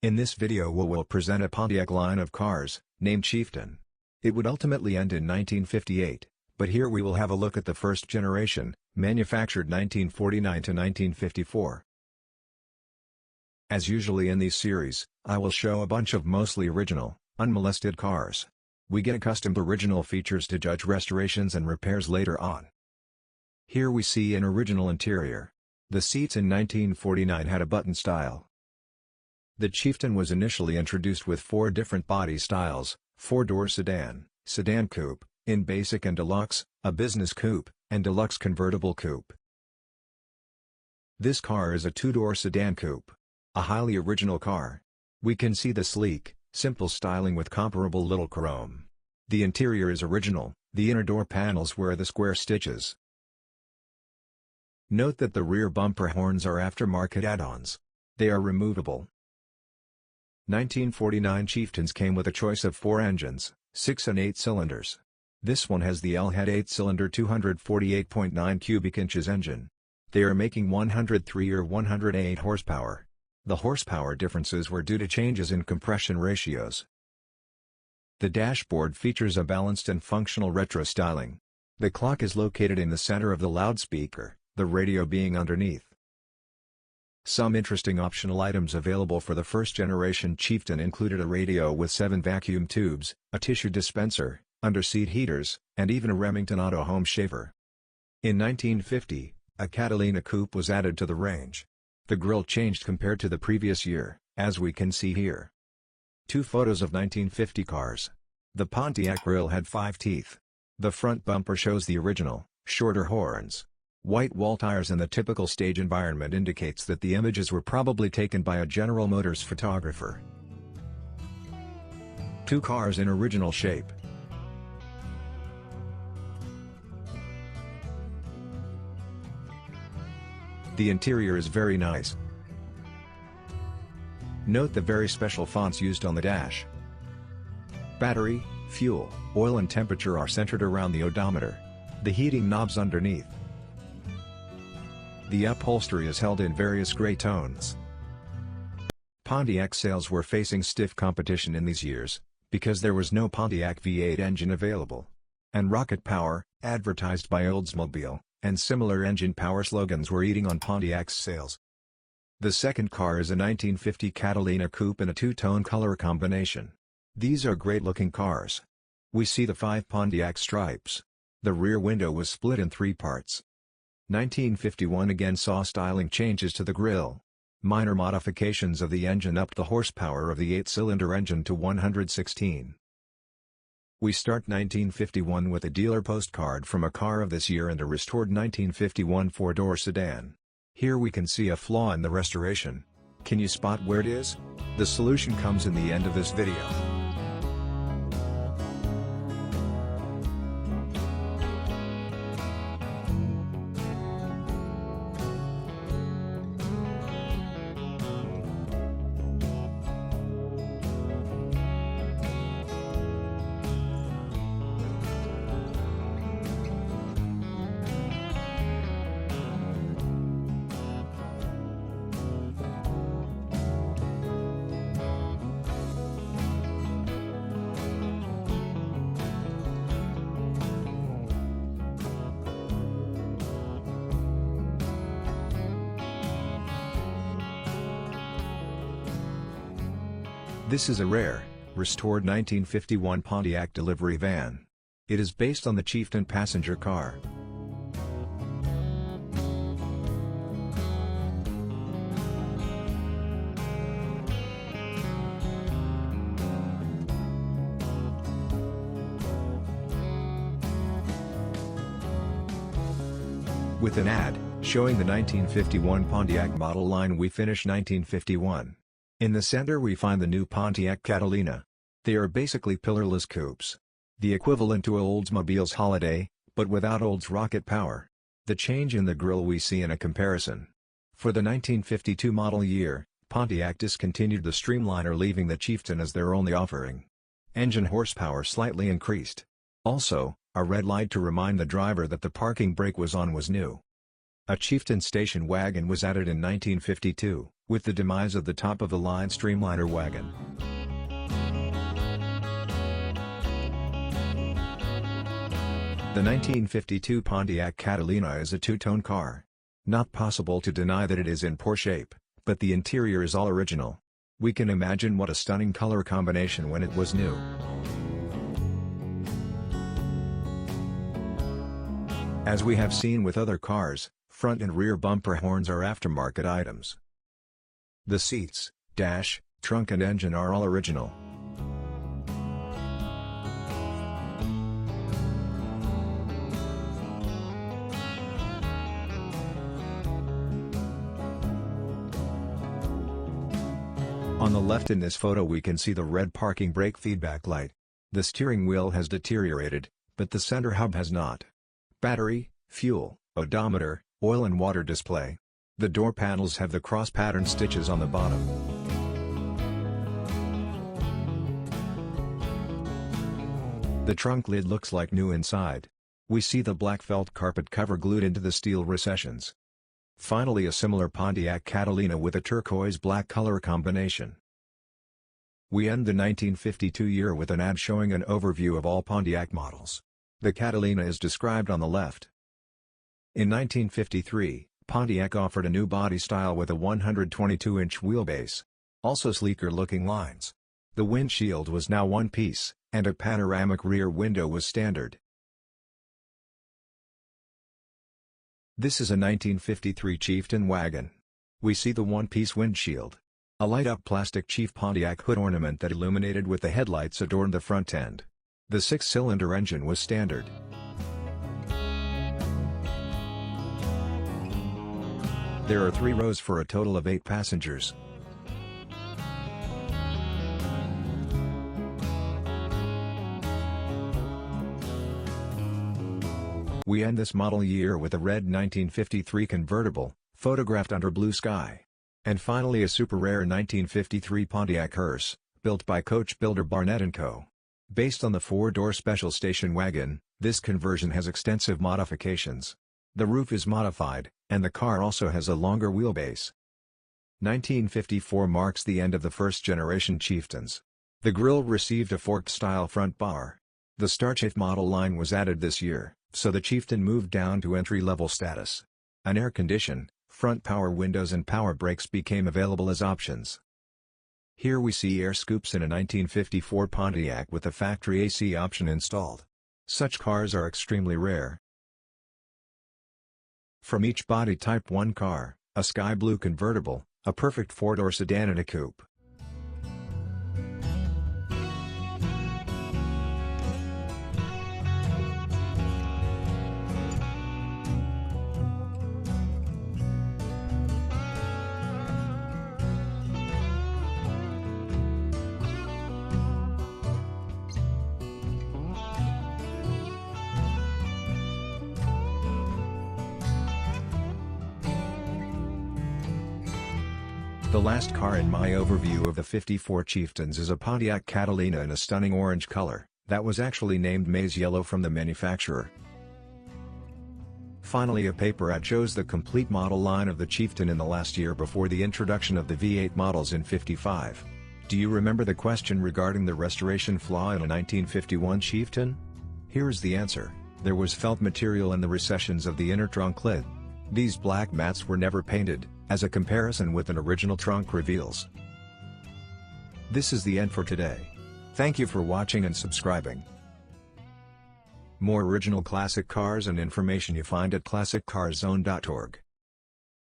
In this video we will present a Pontiac line of cars, named Chieftain. It would ultimately end in 1958, but here we will have a look at the first generation, manufactured 1949 to 1954. As usually in these series, I will show a bunch of mostly original, unmolested cars. We get accustomed original features to judge restorations and repairs later on. Here we see an original interior. The seats in 1949 had a button style. The Chieftain was initially introduced with 4 different body styles: 4-door sedan, sedan coupe, in basic and deluxe, a business coupe, and deluxe convertible coupe. This car is a 2-door sedan coupe. A highly original car. We can see the sleek, simple styling with comparable little chrome. The interior is original, the inner door panels wear the square stitches. Note that the rear bumper horns are aftermarket add-ons. They are removable. 1949 Chieftains came with a choice of 4 engines, 6 and 8 cylinders. This one has the L-head 8-cylinder 248.9 cubic inches engine. They are making 103 or 108 horsepower. The horsepower differences were due to changes in compression ratios. The dashboard features a balanced and functional retro styling. The clock is located in the center of the loudspeaker, the radio being underneath. Some interesting optional items available for the first-generation Chieftain included a radio with 7 vacuum tubes, a tissue dispenser, under-seat heaters, and even a Remington auto home shaver. In 1950, a Catalina coupe was added to the range. The grille changed compared to the previous year, as we can see here. 2 photos of 1950 cars. The Pontiac grille had 5 teeth. The front bumper shows the original, shorter horns. White wall tires and the typical stage environment indicates that the images were probably taken by a General Motors photographer. 2 cars in original shape. The interior is very nice. Note the very special fonts used on the dash. Battery, fuel, oil and temperature are centered around the odometer. The heating knobs underneath. The upholstery is held in various gray tones. Pontiac sales were facing stiff competition in these years, because there was no Pontiac V8 engine available. And rocket power, advertised by Oldsmobile, and similar engine power slogans were eating on Pontiac's sales. The second car is a 1950 Catalina coupe in a 2-tone color combination. These are great-looking cars. We see the 5 Pontiac stripes. The rear window was split in 3 parts. 1951 again saw styling changes to the grille. Minor modifications of the engine upped the horsepower of the 8-cylinder engine to 116. We start 1951 with a dealer postcard from a car of this year and a restored 1951 4-door sedan. Here we can see a flaw in the restoration. Can you spot where it is? The solution comes in the end of this video. This is a rare, restored 1951 Pontiac delivery van. It is based on the Chieftain passenger car. With an ad, showing the 1951 Pontiac model line, we finish 1951. In the center we find the new Pontiac Catalina. They are basically pillarless coupes. The equivalent to Oldsmobile's Holiday, but without Olds rocket power. The change in the grille we see in a comparison. For the 1952 model year, Pontiac discontinued the Streamliner, leaving the Chieftain as their only offering. Engine horsepower slightly increased. Also, a red light to remind the driver that the parking brake was on was new. A Chieftain station wagon was added in 1952, with the demise of the top-of-the-line Streamliner wagon. The 1952 Pontiac Catalina is a two-tone car. Not possible to deny that it is in poor shape, but the interior is all original. We can imagine what a stunning color combination when it was new. As we have seen with other cars, front and rear bumper horns are aftermarket items. The seats, dash, trunk and engine are all original. On the left in this photo we can see the red parking brake feedback light. The steering wheel has deteriorated, but the center hub has not. Battery, fuel, odometer, oil and water display. The door panels have the cross-pattern stitches on the bottom. The trunk lid looks like new inside. We see the black felt carpet cover glued into the steel recessions. Finally, a similar Pontiac Catalina with a turquoise-black color combination. We end the 1952 year with an ad showing an overview of all Pontiac models. The Catalina is described on the left. In 1953, Pontiac offered a new body style with a 122-inch wheelbase. Also sleeker-looking lines. The windshield was now one piece, and a panoramic rear window was standard. This is a 1953 Chieftain wagon. We see the one-piece windshield. A light-up plastic Chief Pontiac hood ornament that illuminated with the headlights adorned the front end. The six-cylinder engine was standard. There are 3 rows for a total of 8 passengers. We end this model year with a red 1953 convertible, photographed under blue sky. And finally a super rare 1953 Pontiac hearse, built by coach builder Barnett & Co. Based on the 4-door special station wagon, this conversion has extensive modifications. The roof is modified, and the car also has a longer wheelbase. 1954 marks the end of the first-generation Chieftains. The grille received a forked-style front bar. The Starchief model line was added this year, so the Chieftain moved down to entry-level status. An air condition, front power windows and power brakes became available as options. Here we see air scoops in a 1954 Pontiac with a factory AC option installed. Such cars are extremely rare. From each body type, one car, a sky blue convertible, a perfect 4-door sedan and a coupe. The last car in my overview of the 54 Chieftains is a Pontiac Catalina in a stunning orange color, that was actually named maize yellow from the manufacturer. Finally, a paper ad shows the complete model line of the Chieftain in the last year before the introduction of the V8 models in '55. Do you remember the question regarding the restoration flaw in a 1951 Chieftain? Here is the answer: there was felt material in the recessions of the inner trunk lid. These black mats were never painted, as a comparison with an original trunk reveals. This is the end for today. Thank you for watching and subscribing. More original classic cars and information you find at classiccarzone.org.